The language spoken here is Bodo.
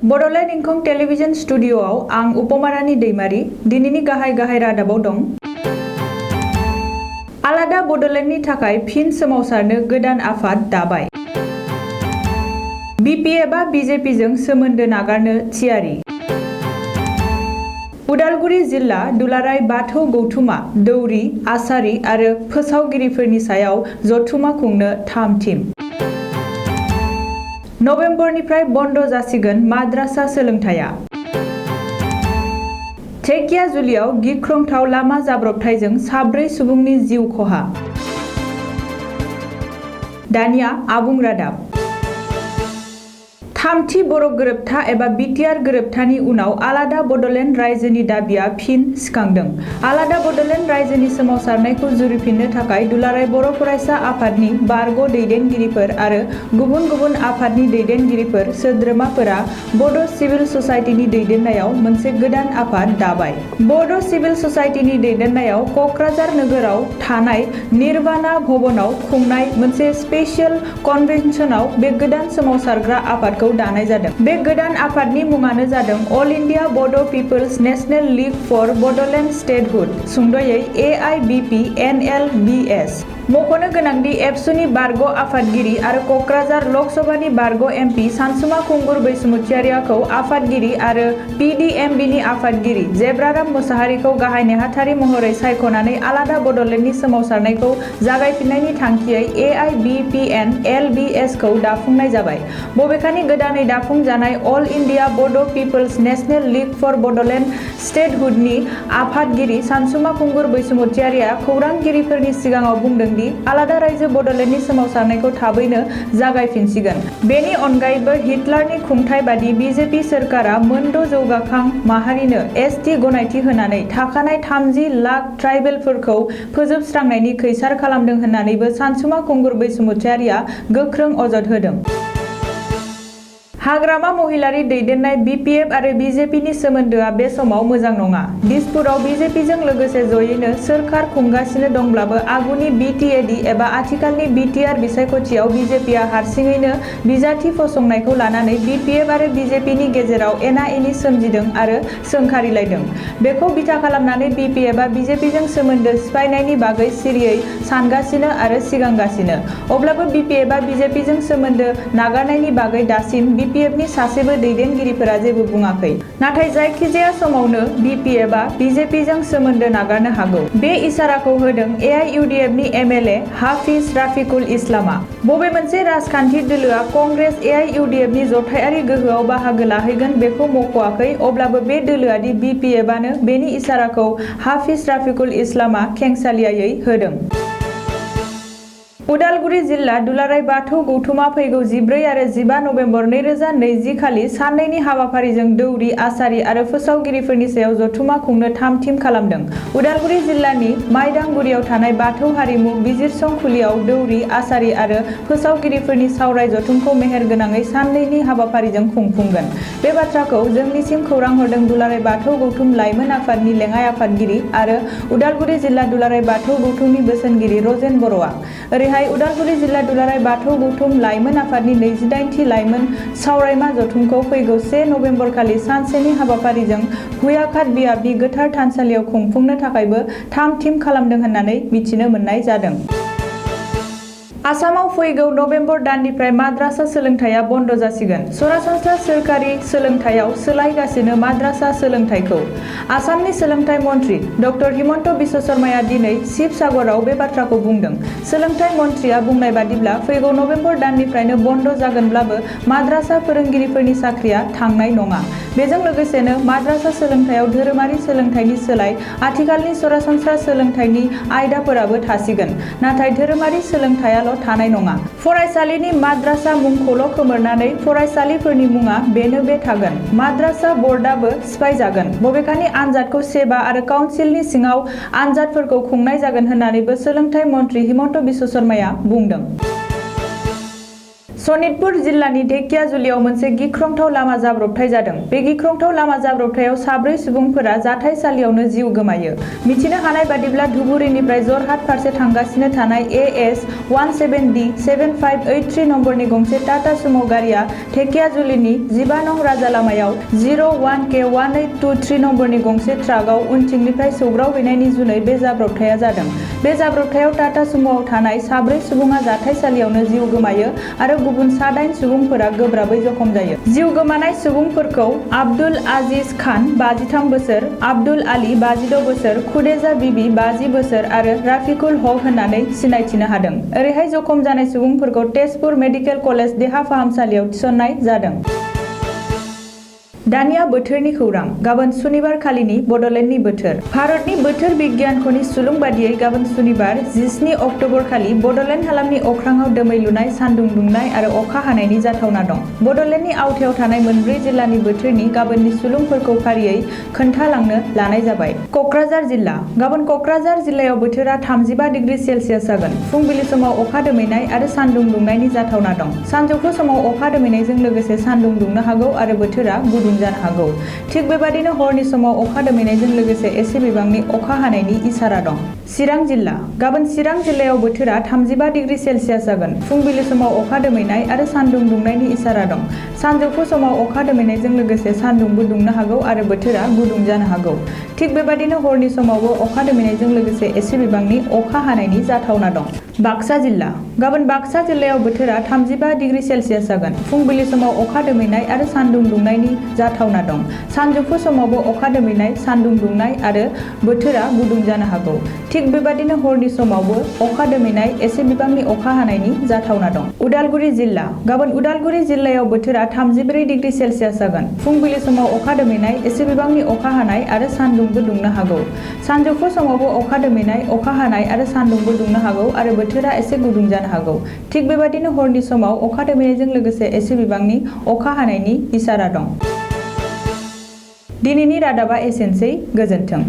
बड'लेण्ड इंखं टेलिभिजन स्टुडिय'आव आं उपमारानि दैमारि दिनैनि गाहाय रादाबाव दं। आलादा बड'लेण्डनि थाखाय फिन सोमावसारनो गोदान आफाद दाबाय। बिपिएफआ बिजेपिजों सोमोन्दो नागारनो थियारि। उदालगुरि जिल्ला दुलाराय बाथौ गौथुमा दौरि आसारि आरो फोसावगिरिफोरनि सायाव जथुमा खुंनो थाम-थिम। नबेम्बरनिफ्राय बन्द जासिगोन माद्रासा सोलोंथाया। धेकियाजुलियाव गिख्रंथाव लामा जाब्रबथायजों 4 सुबुंनि जिउ खहा। दानिया आबुं रादाब। थामथि बर' गोरोबथा एबा बिटिआर गोरोबथानि उनाव आलादा बड'लेण्ड रायजोनि दाबिया फिन सिखांदों। आलादा बड'लेण्ड रायजोनि सोमावसारनायखौ जुरिफिननो थाखाय दुलाराय बर' फरायसा आफादनि बारग' दैदेनगिरिफोर आरो गुबुन गुबुन आफादनि दैदेनगिरिफोर सोद्रोमाफोरा बड' सिभिल ससाइटिनि दैदेननायाव मोनसे गोदान आफाद दाबाय। बड' सिभिल ससाइटिनि दैदेननायाव क'क्राझार नोगोराव थानाय निर्वाणा भवनाव खुंनाय मोनसे स्पेसियेल कनभेनसनाव बे गोदान सोमावसारग्रा आफादखौ दानाय जादों। बे गोदान आफादनि मुङानो जादों all India Bodo' people's national league for Bodoland statehood, सुंद'यै AIBPNLBS। मख'नो गोनांदि एबसुनि बारग' आफादगिरि आरो क'क्राझार लकसभानि बारग' MP सानसुमा खुंगुर बैसोमुतियारिखौ आफादगिरि आरो PDMBनि आफादगिरि जेब्राराम मुसाहारिखौ गाहाय नेहाथारि महरै सायख'नानै आलादा बड'लेण्डनि सोमावसारनायखौ जागायफिननायनि थांखियै AIBPNLBS खौ दाफुंनाय जाबाय। बबेखानि गोदानै दाफुंजानाय all India Bodo' people's national league for Bodoland स्टेटहुडनि आफादगिरि सानसुमा खुंगुर बैसोमुतियारिया खौरांगिरिफोरनि सिगाङाव बुंदों दि आलादा रायजो बड'लेण्डनि सोमावसारनायखौ थाबैनो जागायफिनसिगोन। बेनि अनगायैबो हिटलारनि खुंथाय बादि बिजेपि सोरखारा मोनद' जौगाखां माहारिनो ST गनायथि होनानै थाखानाय 30 लाख ट्राइबेलफोरखौ फोजोबस्रांनायनि खैसार खालामदों होननानैबो सानसुमा खुंगुर बैसोमुतियारिया गोख्रों अजद होदों। हाग्रामा महिलारि दैदेननाय बिपिएफ आरो बिजेपिनि सोमोन्दोआ बे समाव मोजां नङा। दिसपुराव बिजेपिजों लोगोसे जयैनो सोरखार खुंगासिनो दंब्लाबो आगुनि बिटिएडि एबा आथिखालनि बिटिआर बिसायख'थियाव बिजेपिआ हारसिङैनो बिजाथि फसंनायखौ लानानै बिपिएफ आरो बिजेपिनि गेजेराव एना-एनि सोमजिदों आरो सोंखारिलायदों। बेखौ बिथा खालामनानै बिपिएफआ बिजेपिजों सोमोन्दो सिफायनायनि बागै सिरियै सानगासिनो आरो सिगांगासिनो। अब्लाबो बिपिएफआ बिजेपिजों सोमोन्दो नागारनायनि बागै दासिम बिपिएफनि सासेबो दैदेनगिरिफोरा जेबो बुङाखै। नाथाय जायखिजाया समावनो बिपिएफआ बिजेपिजों सोमोन्दो नागारनो हागौ। बे इसाराखौ होदों एआइइउडिएफनि एमएलए हाफिज राफिकुल इस्लामआ। बबे मोनसे राजखान्थि दोलोआ कंग्रेस एआइइउडिएफनि जथायारि गोहोआव बाहागो लाहैगोन बेखौ मख'वाखै, अब्लाबो बे दोलोआदि बिपिएफआनो बेनि इसाराखौ हाफिज राफिकुल इस्लामआ खेंसालियायै होदों। उदालगुरि जिल्ला दुलाराय बाथौ गौथुमा फैगौ 14 आरो 15 नबेम्बर 2020 खालि साननैनि हाबाफारिजों दौरि आसारि आरो फोसावगिरिफोरनि सायाव जथुमा खुंनो थाम-थिम खालामदों। उदालगुरि जिल्लानि माइदांगुरियाव थानाय बाथौ हारिमु बिजिरसं खुलियाव दौरि आसारि आरो फोसावगिरिफोरनि सावराय जथुमखौ मेहेरगोनाङै साननैनि हाबाफारिजों खुंफुंगोन। बे बाथ्राखौ जोंनिसिम खौरां हरदों दुलाराय बाथौ गौथुम लाइमोन आफादनि लेङाइ आफादगिरि आरो उदालगुरि जिल्ला दुलाराय बाथौ गौथुमनि बोसोनगिरि रजेन बर'आ। ओरैहाय उदालगुरि जिल्ला दुलाराय बाथौ गौथुम लाइमोन आफादनि 28थि लाइमोन सावरायमा जथुमखौ फैगौ 1 नबेम्बर खालि सानसेनि हाबाफारिजों हुयाघाट बियाबनि गोथार थानसालियाव खुंफुंनो थाखायबो थाम-थिम खालामदों होननानै मिथिनो मोननाय जादों। आसामाव फैगौ नबेम्बर दाननिफ्राय माद्रासा सोलोंथाया बन्द जासिगोन। सरासनस्रा सोरखारि सोलोंथायाव सोलायगासिनो माद्रासा सोलोंथायखौ। आसामनि सोलोंथाइ मन्थ्रि डक्टर हिमन्त बिश्व शर्माया दिनै शिबसागराव बे बाथ्राखौ बुंदों। सोलोंथाइ मन्थ्रिया बुंनाय बादिब्ला फैगौ नबेम्बर दाननिफ्रायनो बन्द जागोनब्लाबो माद्रासा फोरोंगिरिफोरनि साख्रिया थांनाय नङा। बेजों लोगोसेनो माद्रासा सोलोंथायाव धोरोमारि सोलोंथाइनि सोलाय आथिखालनि सरासनस्रा सोलोंथाइनि आयदाफोराबो थासिगोन। नाथाय धोरोमारि सोलोंथायाल' थानाय नङा। फरायसालिनि माद्रासा मुंखौल' खोमोरनानै फरायसालिफोरनि मुङा बेनो बे थागोन। माद्रासा बर्डआबो सिफायजागोन। बबेखानि आनजादखौ सेबा आरो काउन्सिलनि सिङाव आनजादफोरखौ खुंनाय जागोन होननानैबो सोलोंथाइ मन्थ्रि हिमन्त बिश्व शर्माया बुंदों। सनितपुर जिल्लानि ढेकियाजुलियाव मोनसे गिख्रंथाव लामा जाब्रबथाय जादों। बे गिख्रंथाव लामा जाब्रबथायाव 4 सुबुंफोरा जाथायसालियावनो जिउ गोमायो। मिथिनो हानाय बादिब्ला धुबुरीनिफ्राय जरहाट फारसे थांगासिनो थानाय AS 17D 7583 नम्बरनि गंसे टाटा सुमो गारिया ढेकियाजुलिनि 15 नं राजा लामायाव 01K1823 नम्बरनि गंसे ट्राकआव उनथिंनिफ्राय सौग्रावहैनायनि जुनै बे जाब्रबथाया जादों। बे जाब्रबथायाव टाटा सुमोआव थानाय 4 सुबुङा जाथायसालियावनो जिउ गोमायो आरो गुबुन 9 सुबुंफोरा गोब्राबै जखम जायो। जिउ गोमानाय सुबुंफोरखौ आब्दुल आजिज खान 53 बोसोर, आब्दुल आली 56 बोसोर, खुदेजा बिबि 50 बोसोर आरो राफिकुल हक होननानै सिनायथिनो हादों। ओरैहाय जखम जानाय सुबुंफोरखौ तेजपुर मेडिकेल कलेज देहा फाहामसालियाव थिसननाय जादों। दानिया बोथोरनि खौरां। गाबोन सुनिबार खालिनि बड'लेण्डनि बोथोर। भारतनि बोथोर बिगियानख'नि सुलुं बादियै गाबोन सुनिबार 17 अक्ट'बर खालि बड'लेण्ड हालामनि अख्राङाव दोमैलुनाय, सान्दुं दुंनाय आरो अखा हानायनि जाथावना दं। बड'लेण्डनि आवथायाव थानाय 4 जिल्लानि बोथोरनि गाबोननि सुलुंफोरखौ फारियै खोन्थालांनो लानाय जाबाय। क'क्राझार जिल्ला। गाबोन क'क्राझार जिल्लायाव बोथोरा 35 डिग्री सेलसियास जागोन। फुंबिलि समाव अखा दोमैनाय आरो सान्दुं दुंनायनि जाथावना दं। सानजौफु समाव अखा दोमैनायजों लोगोसे सान्दुं दुंनो हागौ आरो बोथोरा गुदुं जानो हागौ। थिग बेबादिनो हरनि समाव अखा दोमैनायजों लोगोसे एसे बिबांनि अखा हानायनि इसारा दं। चिरां जिल्ला। गाबोन चिरां जिल्लायाव बोथोरा 35 डिग्री सेलसियास जागोन। फुंबिलि समाव अखा दोमैनाय आरो सान्दुं दुंनायनि इसारा दं। सानजौफु समाव अखा दोमैनायजों लोगोसे सान्दुंबो दुंनो हागौ आरो बोथोरा गुदुं जानो हागौ। थिग बेबादिनो हरनि समावबो अखा दोमैनायजों लोगोसे एसे बिबांनि अखा हानायनि जाथावना दं। बाक्सा जिल्ला। गाबोन बाक्सा जिल्लायाव बोथोरा 35 डिग्री सेलसियास जागोन। फुंबिलि समाव अखा दोमैनाय आरो सान्दुं दुंनायनि जाथावना दं। सानजौफु समावबो अखा दोमैनाय, सान्दुं दुंनाय आरो बोथोरा गुदुं जानो हागौ। थिग बेबादिनो हरनि समावबो अखा दोमैनाय, एसे बिबांनि अखा हानायनि जाथावना दं। उदालगुरि जिल्ला। गाबोन उदालगुरि जिल्लायाव बोथोरा 34 डिग्री सेलसियास जागोन। फुंबिलि समाव अखा दोमैनाय, एसे बिबांनि अखा हानाय आरो सान्दुंबो दुंनो हागौ। सानजौफु समावबो अखा दोमैनाय, अखा हानाय आरो सान्दुंबो दुंनो हागौ आरो बोथोरा एसे गुदुं जानो हागौ। थिग बेबादिनो हरनि समाव अखा दोमैनायजों लोगोसे एसे बिबांनि अखा हानायनि इसारा दं। दिनैनि रादाबा एसेनोसै। गोजोन्थों।